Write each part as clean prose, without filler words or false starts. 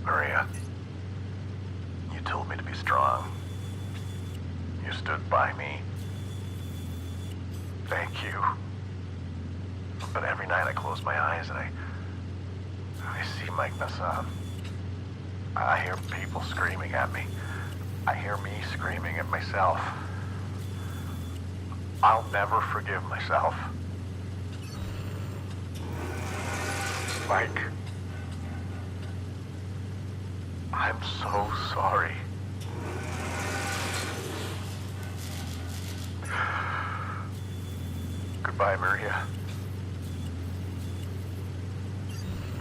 Maria, you told me to be strong. You stood by me. Thank you. But every night I close my eyes and I see Mike Nassan. I hear people screaming at me. I hear me screaming at myself. I'll never forgive myself. Mike, I'm so sorry. Goodbye, Maria.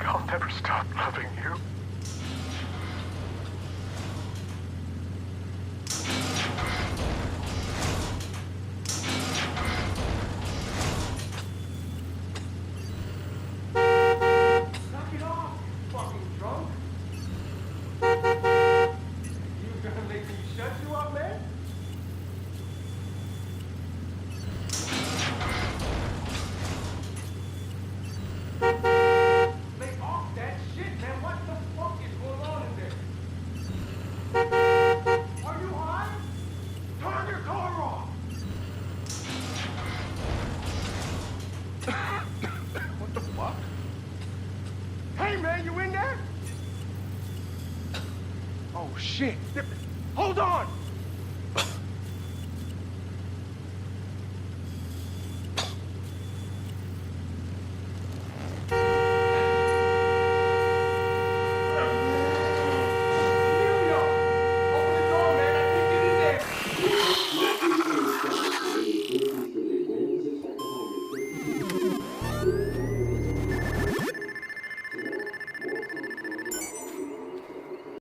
I'll never stop loving you. Knock it off, you fucking drunk. You was gonna make me shut you up, man? Lay off that shit, man. What the fuck is going on in there? Are you high? Turn your car off. What the fuck? Hey, man, you in there? Oh, shit. Hold on!